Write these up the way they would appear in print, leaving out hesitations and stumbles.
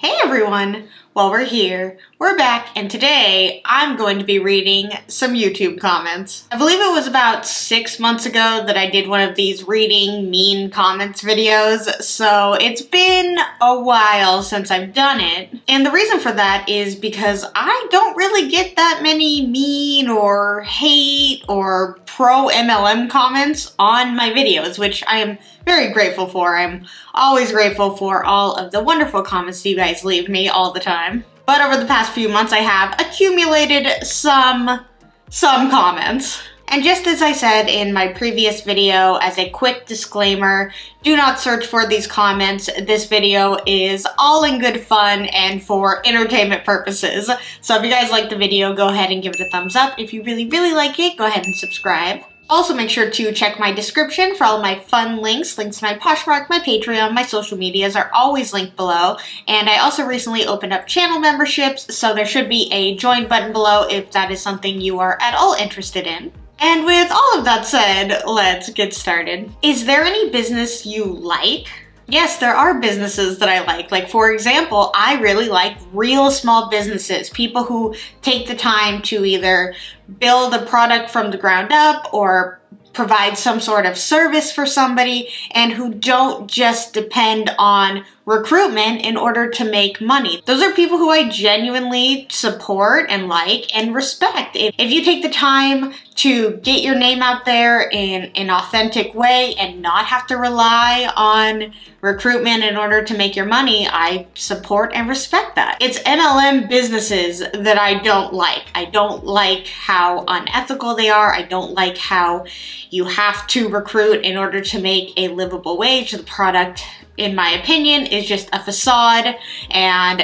Hey everyone! Well, we're here, we're back, and today I'm going to be reading some YouTube comments. I believe it was about 6 months ago that I did one of these reading mean comments videos, so it's been a while since I've done it. And the reason for that is because I don't really get that many mean or hate or pro-MLM comments on my videos, which I am very grateful for. I'm always grateful for all of the wonderful comments you guys leave me all the time. But over the past few months, I have accumulated some comments. And just as I said in my previous video, as a quick disclaimer, do not search for these comments. This video is all in good fun and for entertainment purposes. So if you guys like the video, go ahead and give it a thumbs up. If you really like it, go ahead and subscribe. Also make sure to check my description for all of my fun links. Links to my Poshmark, my Patreon, my social medias are always linked below. And I also recently opened up channel memberships, so there should be a join button below if that is something you are at all interested in. And with all of that said, let's get started. Is there any business you like? Yes, there are businesses that I like. Like, for example, I really like real small businesses. People who take the time to either build a product from the ground up or provide some sort of service for somebody and who don't just depend on recruitment in order to make money. Those are people who I genuinely support and like and respect. If you take the time to get your name out there in an authentic way and not have to rely on recruitment in order to make your money, I support and respect that. It's MLM businesses that I don't like. I don't like how unethical they are. I don't like how you have to recruit in order to make a livable wage. The product, in my opinion, is just a facade, and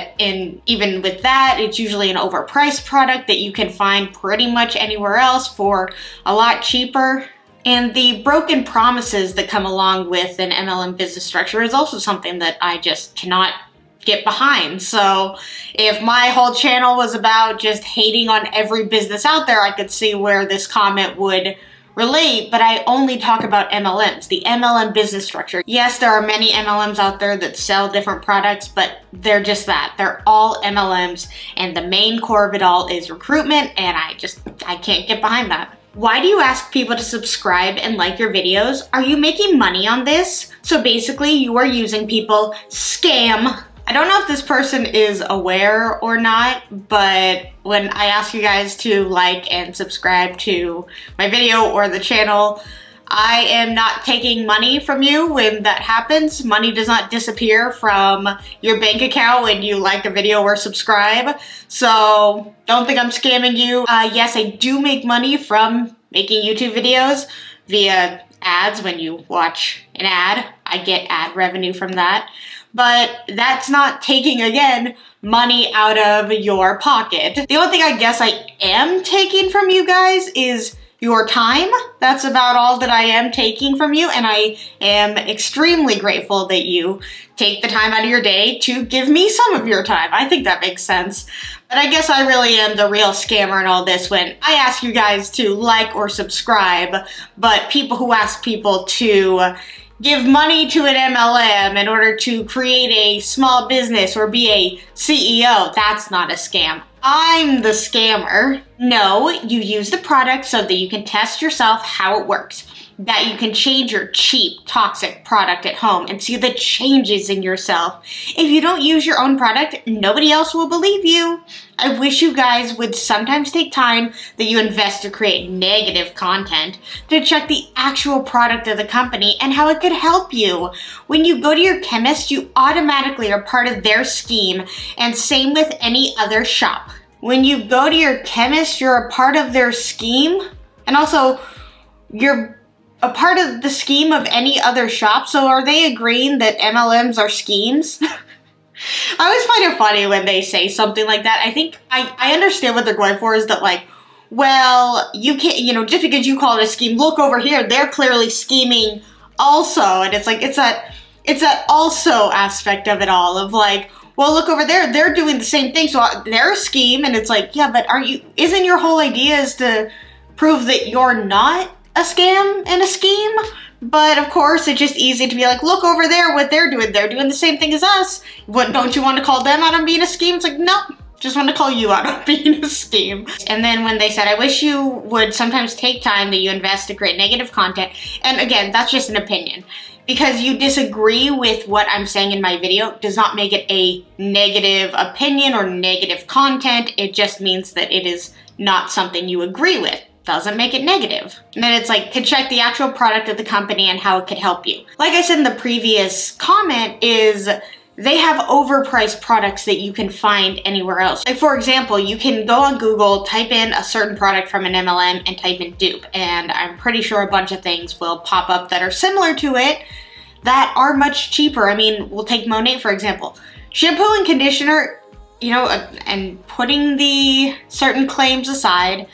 even with that, it's usually an overpriced product that you can find pretty much anywhere else for a lot cheaper. And the broken promises that come along with an MLM business structure is also something that I just cannot get behind. So if my whole channel was about just hating on every business out there, I could see where this comment would relate, but I only talk about MLMs, the MLM business structure. Yes, there are many MLMs out there that sell different products, but they're just that. They're all MLMs, and the main core of it all is recruitment, and I can't get behind that. Why do you ask people to subscribe and like your videos? Are you making money on this? So basically, you are using people. Scam. I don't know if this person is aware or not, but when I ask you guys to like and subscribe to my video or the channel, I am not taking money from you when that happens. Money does not disappear from your bank account when you like a video or subscribe. So don't think I'm scamming you. Yes, I do make money from making YouTube videos via ads. When you watch an ad, I get ad revenue from that. But that's not taking, again, money out of your pocket. The only thing I guess I am taking from you guys is your time. That's about all that I am taking from you, and I am extremely grateful that you take the time out of your day to give me some of your time. I think that makes sense. But I guess I really am the real scammer in all this when I ask you guys to like or subscribe, but people who ask people to give money to an MLM in order to create a small business or be a CEO, that's not a scam. I'm the scammer. No, you use the product so that you can test yourself how it works, that you can change your cheap, toxic product at home and see the changes in yourself. If you don't use your own product, nobody else will believe you. I wish you guys would sometimes take time that you invest to create negative content to check the actual product of the company and how it could help you. When you go to your chemist, you automatically are part of their scheme, and same with any other shop. When you go to your chemist, you're a part of their scheme, and also you're a part of the scheme of any other shop. So are they agreeing that MLMs are schemes? I always find it funny when they say something like that. I think I understand what they're going for is that, like, well, you can't, you know, just because you call it a scheme, look over here, they're clearly scheming also. And it's like, it's that also aspect of it all of like, well, look over there, they're doing the same thing, so they're a scheme. And it's like, yeah, but isn't your whole idea is to prove that you're not a scam and a scheme? But of course, it's just easy to be like, look over there, what they're doing. They're doing the same thing as us. What, don't you want to call them out on being a scheme? It's like, no, just want to call you out on being a scheme. And then when they said, I wish you would sometimes take time that you invest to create negative content. And again, that's just an opinion. Because you disagree with what I'm saying in my video does not make it a negative opinion or negative content. It just means that it is not something you agree with. Doesn't make it negative. And then it's like to check the actual product of the company and how it could help you. Like I said in the previous comment, is they have overpriced products that you can find anywhere else. Like for example, you can go on Google, type in a certain product from an MLM and type in dupe, and I'm pretty sure a bunch of things will pop up that are similar to it that are much cheaper. I mean, we'll take Monat for example. Shampoo and conditioner, you know, and putting the certain claims aside,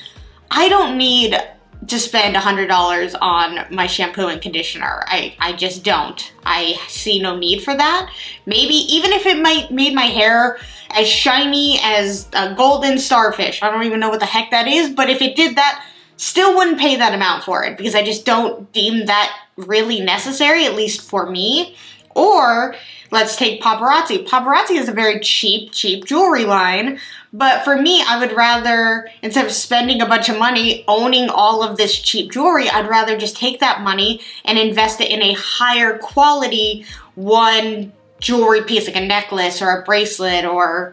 I don't need to spend $100 on my shampoo and conditioner. I just don't. I see no need for that. Maybe even if it might made my hair as shiny as a golden starfish. I don't even know what the heck that is, but if it did that, still wouldn't pay that amount for it because I just don't deem that really necessary, at least for me. Or let's take paparazzi. Paparazzi is a very cheap jewelry line. But for me, I would rather, instead of spending a bunch of money owning all of this cheap jewelry, I'd rather just take that money and invest it in a higher quality one jewelry piece, like a necklace or a bracelet or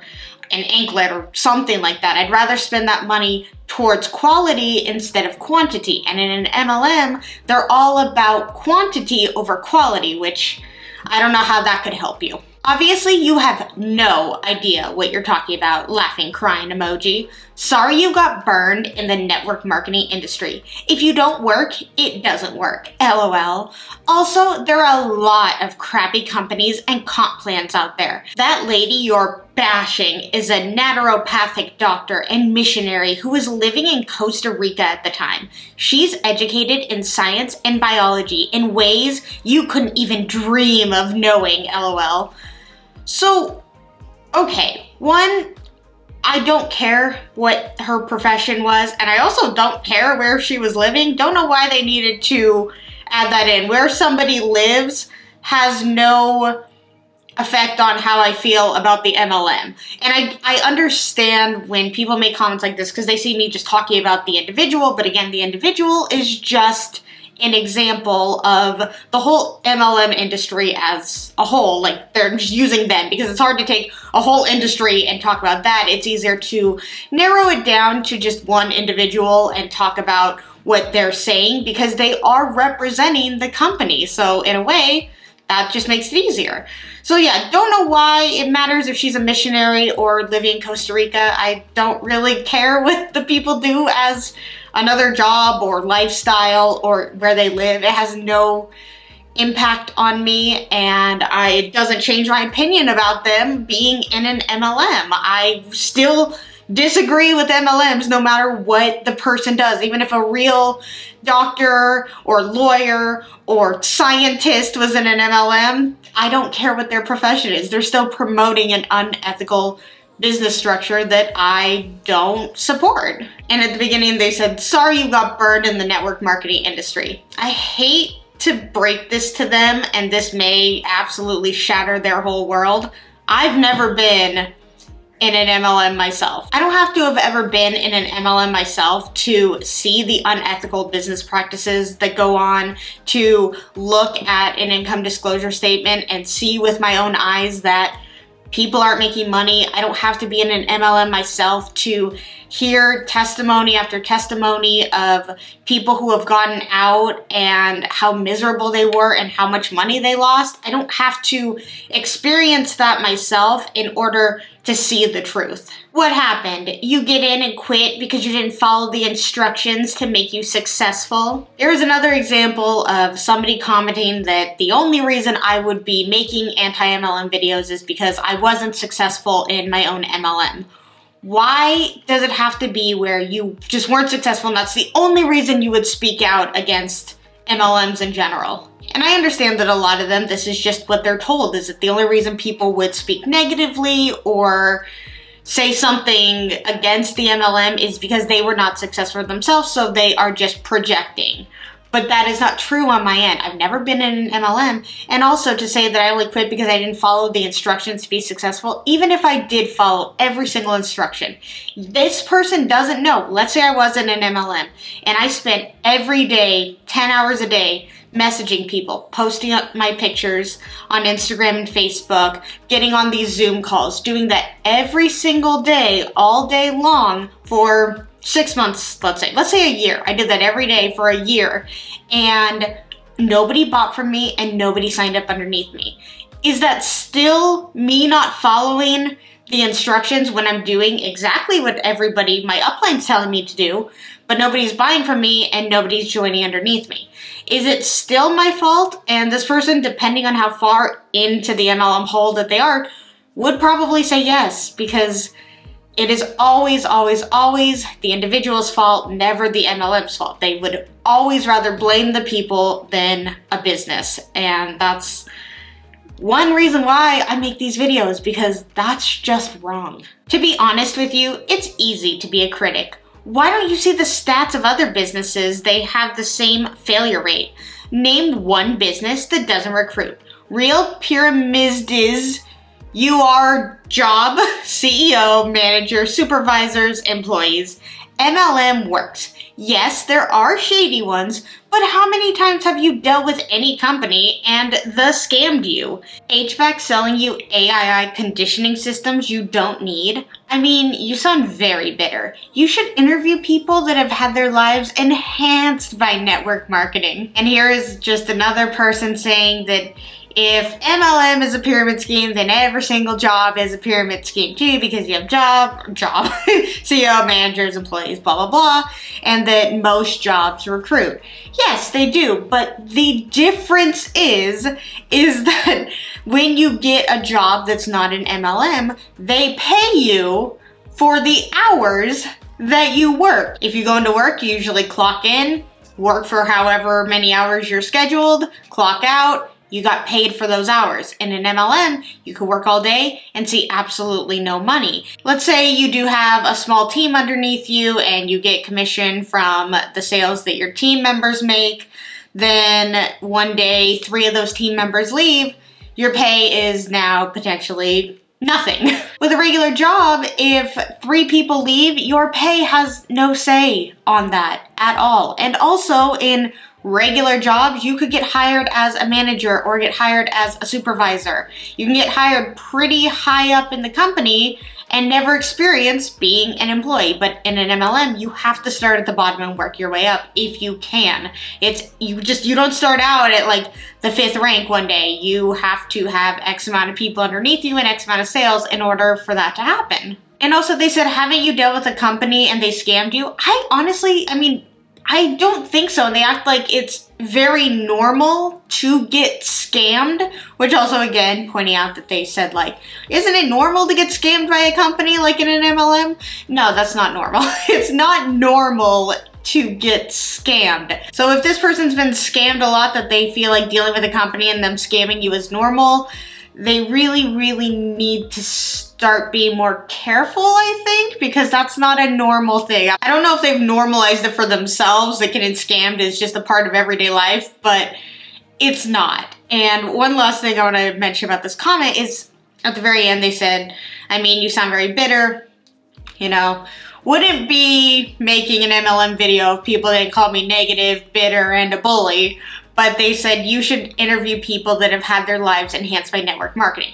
an anklet or something like that. I'd rather spend that money towards quality instead of quantity. And in an MLM, they're all about quantity over quality, which I don't know how that could help you. Obviously, you have no idea what you're talking about, laughing, crying emoji. Sorry you got burned in the network marketing industry. If you don't work, it doesn't work, LOL. Also, there are a lot of crappy companies and comp plans out there. That lady you're bashing is a naturopathic doctor and missionary who was living in Costa Rica at the time. She's educated in science and biology in ways you couldn't even dream of knowing, LOL. So, okay, one, I don't care what her profession was, and I also don't care where she was living. Don't know why they needed to add that in. Where somebody lives has no effect on how I feel about the MLM. And I understand when people make comments like this because they see me just talking about the individual, but again, the individual is just an example of the whole MLM industry as a whole. Like, they're just using them because it's hard to take a whole industry and talk about that. It's easier to narrow it down to just one individual and talk about what they're saying because they are representing the company. So in a way, that just makes it easier. So yeah, don't know why it matters if she's a missionary or living in Costa Rica. I don't really care what the people do as another job or lifestyle or where they live. It has no impact on me, and it doesn't change my opinion about them being in an MLM. I still disagree with MLMs no matter what the person does. Even if a real doctor or lawyer or scientist was in an MLM, I don't care what their profession is. They're still promoting an unethical business structure that I don't support. And at the beginning they said, sorry you got burned in the network marketing industry. I hate to break this to them, and this may absolutely shatter their whole world. I've never been in an MLM myself. I don't have to have ever been in an MLM myself to see the unethical business practices that go on, to look at an income disclosure statement and see with my own eyes that people aren't making money. I don't have to be in an MLM myself to hear testimony after testimony of people who have gotten out and how miserable they were and how much money they lost. I don't have to experience that myself in order to see the truth. What happened? You get in and quit because you didn't follow the instructions to make you successful? Here's another example of somebody commenting that the only reason I would be making anti-MLM videos is because I wasn't successful in my own MLM. Why does it have to be where you just weren't successful and that's the only reason you would speak out against MLMs in general? And I understand that a lot of them, this is just what they're told, is that the only reason people would speak negatively or say something against the MLM is because they were not successful themselves, so they are just projecting. but that is not true on my end. I've never been in an MLM, and also to say that I only quit because I didn't follow the instructions to be successful, even if I did follow every single instruction. This person doesn't know. Let's say I was in an MLM, and I spent every day, 10 hours a day, messaging people, posting up my pictures on Instagram and Facebook, getting on these Zoom calls, doing that every single day, all day long for 6 months, let's say a year. I did that every day for a year, and nobody bought from me and nobody signed up underneath me. Is that still me not following the instructions when I'm doing exactly what everybody, my upline's telling me to do, but nobody's buying from me and nobody's joining underneath me? Is it still my fault? And this person, depending on how far into the MLM hole that they are, would probably say yes, because it is always, always, always the individual's fault, never the MLM's fault. They would always rather blame the people than a business. And that's one reason why I make these videos, because that's just wrong. To be honest with you, it's easy to be a critic. Why don't you see the stats of other businesses? They have the same failure rate. Name one business that doesn't recruit. Real pyramids. You are job, CEO, manager, supervisors, employees. MLM works. Yes, there are shady ones, but how many times have you dealt with any company and the scammed you? HVAC selling you AII conditioning systems you don't need? I mean, you sound very bitter. You should interview people that have had their lives enhanced by network marketing. And here is just another person saying that if MLM is a pyramid scheme, then every single job is a pyramid scheme too, because you have job, CEO, managers, employees, blah, blah, blah, and that most jobs recruit. Yes, they do, but the difference is that when you get a job that's not an MLM, they pay you for the hours that you work. If you go into work, you usually clock in, work for however many hours you're scheduled, clock out, you got paid for those hours. In an MLM, you could work all day and see absolutely no money. Let's say you do have a small team underneath you and you get commission from the sales that your team members make. Then one day, 3 of those team members leave. Your pay is now potentially nothing. With a regular job, if 3 people leave, your pay has no say on that at all. And also in regular jobs, you could get hired as a manager or get hired as a supervisor. You can get hired pretty high up in the company and never experience being an employee. But in an MLM, you have to start at the bottom and work your way up if you can. You don't start out at like the 5th rank one day. You have to have X amount of people underneath you and X amount of sales in order for that to happen. And also they said, haven't you dealt with a company and they scammed you? I don't think so. And they act like it's very normal to get scammed, which also, again, pointing out that they said, like, isn't it normal to get scammed by a company like in an MLM? No, that's not normal. It's not normal to get scammed. So if this person's been scammed a lot that they feel like dealing with a company and them scamming you is normal, they really, really need to start being more careful, I think, because that's not a normal thing. I don't know if they've normalized it for themselves, that getting scammed is just a part of everyday life, but it's not. And one last thing I want to mention about this comment is, at the very end they said, I mean, you sound very bitter, you know, wouldn't be making an MLM video if people didn't call me negative, bitter, and a bully. But they said you should interview people that have had their lives enhanced by network marketing.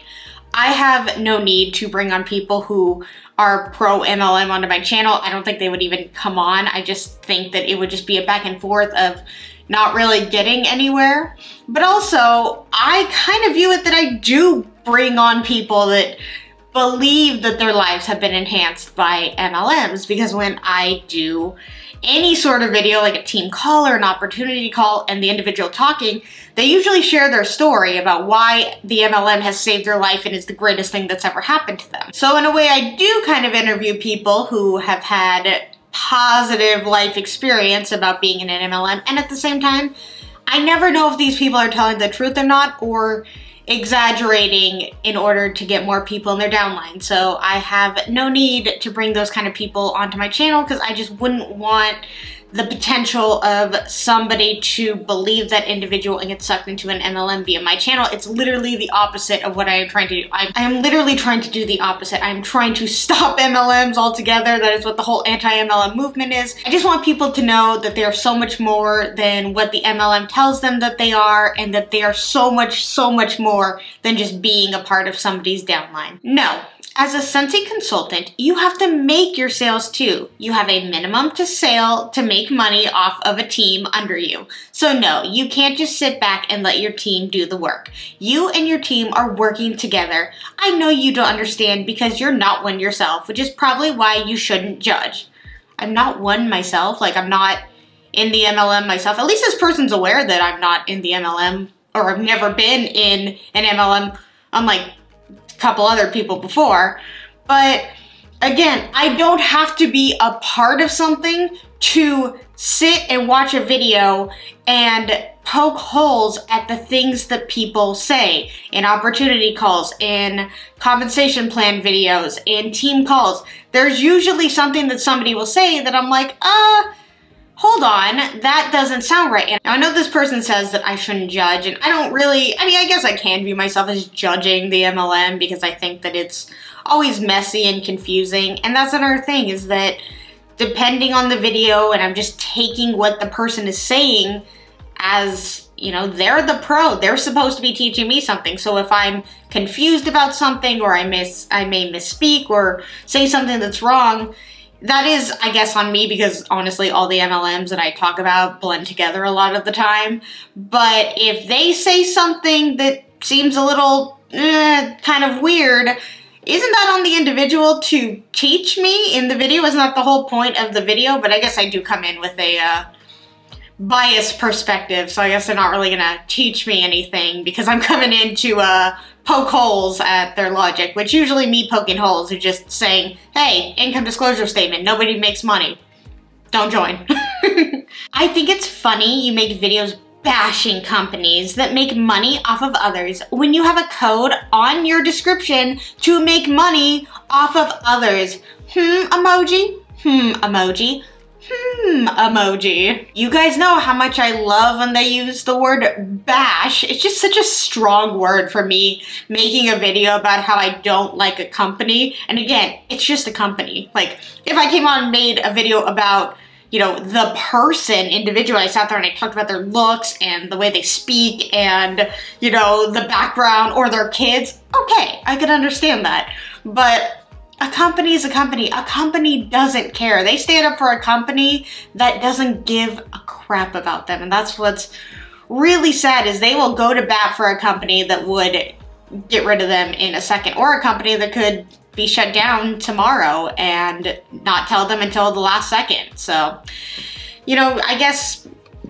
I have no need to bring on people who are pro MLM onto my channel. I don't think they would even come on. I just think that it would just be a back and forth of not really getting anywhere. But also, I kind of view it that I do bring on people that believe that their lives have been enhanced by MLMs, because when I do any sort of video, like a team call or an opportunity call, and the individual talking, they usually share their story about why the MLM has saved their life and is the greatest thing that's ever happened to them. So in a way, I do kind of interview people who have had positive life experience about being in an MLM, and at the same time, I never know if these people are telling the truth or not, or exaggerating in order to get more people in their downline. So I have no need to bring those kind of people onto my channel, because I just wouldn't want the potential of somebody to believe that individual and get sucked into an MLM via my channel. It's literally the opposite of what I am trying to do. I am literally trying to do the opposite. I'm trying to stop MLMs altogether. That is what the whole anti-MLM movement is. I just want people to know that they are so much more than what the MLM tells them that they are, and that they are so much more than just being a part of somebody's downline. No. As a Scentsy consultant, you have to make your sales too. You have a minimum to sale to make money off of a team under you. So no, you can't just sit back and let your team do the work. You and your team are working together. I know you don't understand because you're not one yourself, which is probably why you shouldn't judge. I'm not one myself, like I'm not in the MLM myself. At least this person's aware that I'm not in the MLM, or I've never been in an MLM, unlike couple other people before. But again, I don't have to be a part of something to sit and watch a video and poke holes at the things that people say in opportunity calls, in compensation plan videos, in team calls. There's usually something that somebody will say that I'm like, hold on, that doesn't sound right. And I know this person says that I shouldn't judge, and I don't really, I mean, I guess I can view myself as judging the MLM because I think that it's always messy and confusing. And that's another thing, is that depending on the video, and I'm just taking what the person is saying as, you know, they're the pro. They're supposed to be teaching me something. So if I'm confused about something, or I may misspeak or say something that's wrong, that is, I guess, on me, because honestly, all the MLMs that I talk about blend together a lot of the time. But if they say something that seems a little kind of weird, isn't that on the individual to teach me in the video? Isn't that the whole point of the video? But I guess I do come in with a biased perspective, so I guess they're not really gonna teach me anything because I'm coming in to poke holes at their logic, which usually me poking holes is just saying, hey, income disclosure statement, nobody makes money. Don't join. I think it's funny you make videos bashing companies that make money off of others when you have a code on your description to make money off of others. Emoji? Emoji. Emoji. You guys know how much I love when they use the word bash. It's just such a strong word for me making a video about how I don't like a company. And again, it's just a company. Like, if I came on and made a video about, you know, the person individually, I sat there and I talked about their looks and the way they speak and, you know, the background or their kids, okay, I could understand that. But a company is a company. A company doesn't care. They stand up for a company that doesn't give a crap about them. And that's what's really sad, is they will go to bat for a company that would get rid of them in a second, or a company that could be shut down tomorrow and not tell them until the last second. So, you know, I guess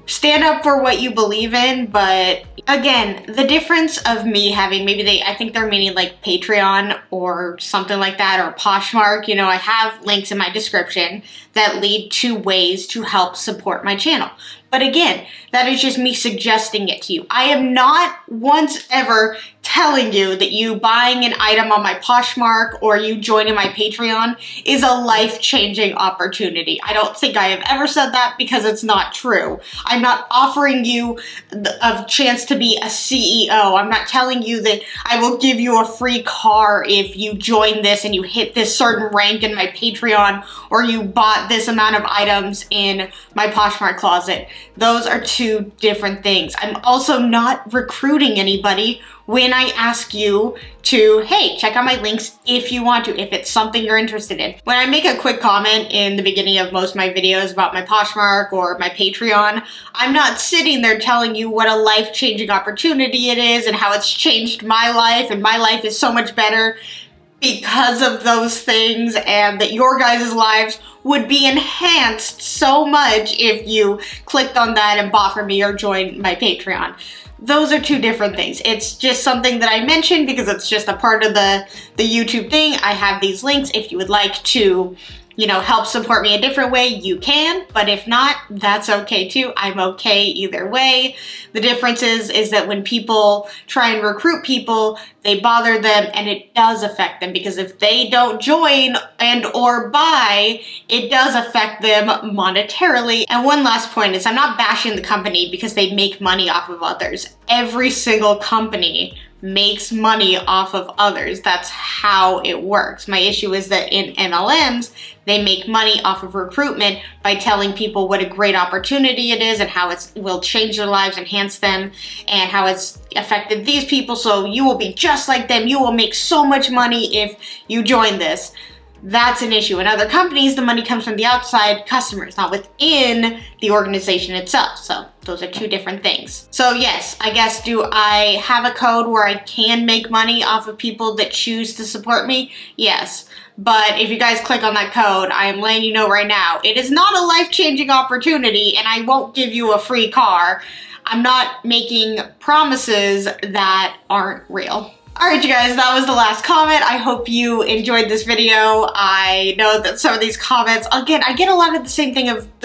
stand up for what you believe in, but again, the difference of me having, I think they're meaning like Patreon or something like that, or Poshmark, you know, I have links in my description that lead to ways to help support my channel. But again, that is just me suggesting it to you. I am not once ever telling you that you buying an item on my Poshmark or you joining my Patreon is a life-changing opportunity. I don't think I have ever said that, because it's not true. I'm not offering you a chance to be a CEO. I'm not telling you that I will give you a free car if you join this and you hit this certain rank in my Patreon, or you bought this amount of items in my Poshmark closet. Those are two different things. I'm also not recruiting anybody when I ask you to, hey, check out my links if you want to, if it's something you're interested in. When I make a quick comment in the beginning of most of my videos about my Poshmark or my Patreon, I'm not sitting there telling you what a life-changing opportunity it is and how it's changed my life and my life is so much better because of those things, and that your guys' lives would be enhanced so much if you clicked on that and bought from me or joined my Patreon. Those are two different things. It's just something that I mentioned because it's just a part of the YouTube thing. I have these links. If you would like to, you know, help support me a different way, you can, but if not, that's okay too. I'm okay either way. The difference is that when people try and recruit people, they bother them and it does affect them, because if they don't join and or buy, it does affect them monetarily. And one last point is I'm not bashing the company because they make money off of others. Every single company makes money off of others. That's how it works. My issue is that in MLMs, they make money off of recruitment by telling people what a great opportunity it is and how it will change their lives, enhance them, and how it's affected these people, so you will be just like them. You will make so much money if you join this. That's an issue. In other companies, the money comes from the outside customers, not within the organization itself. So those are two different things. So yes, I guess, do I have a code where I can make money off of people that choose to support me? Yes. But if you guys click on that code, I am letting you know right now, it is not a life-changing opportunity, and I won't give you a free car. I'm not making promises that aren't real. Alright you guys, that was the last comment. I hope you enjoyed this video. I know that some of these comments, again, I get a lot of the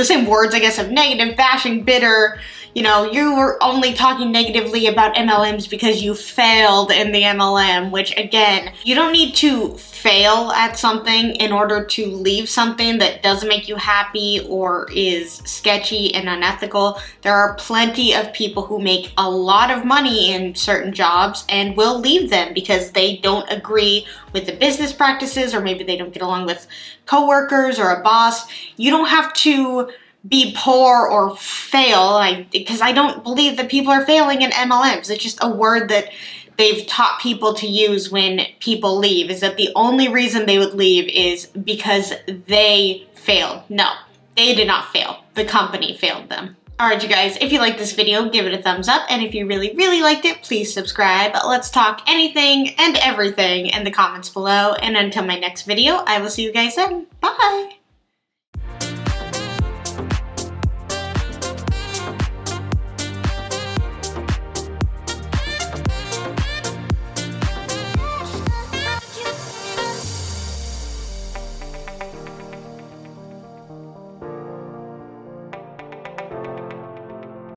same words, I guess, of negative, bashing, bitter. You know, you were only talking negatively about MLMs because you failed in the MLM, which again, you don't need to fail at something in order to leave something that doesn't make you happy or is sketchy and unethical. There are plenty of people who make a lot of money in certain jobs and will leave them because they don't agree with the business practices, or maybe they don't get along with coworkers or a boss. You don't have to be poor or fail, because I don't believe that people are failing in MLMs. It's just a word that they've taught people to use when people leave, is that the only reason they would leave is because they failed. No, they did not fail. The company failed them. Alright you guys, if you liked this video, give it a thumbs up, and if you really, really liked it, please subscribe. Let's talk anything and everything in the comments below, and until my next video, I will see you guys then. Bye!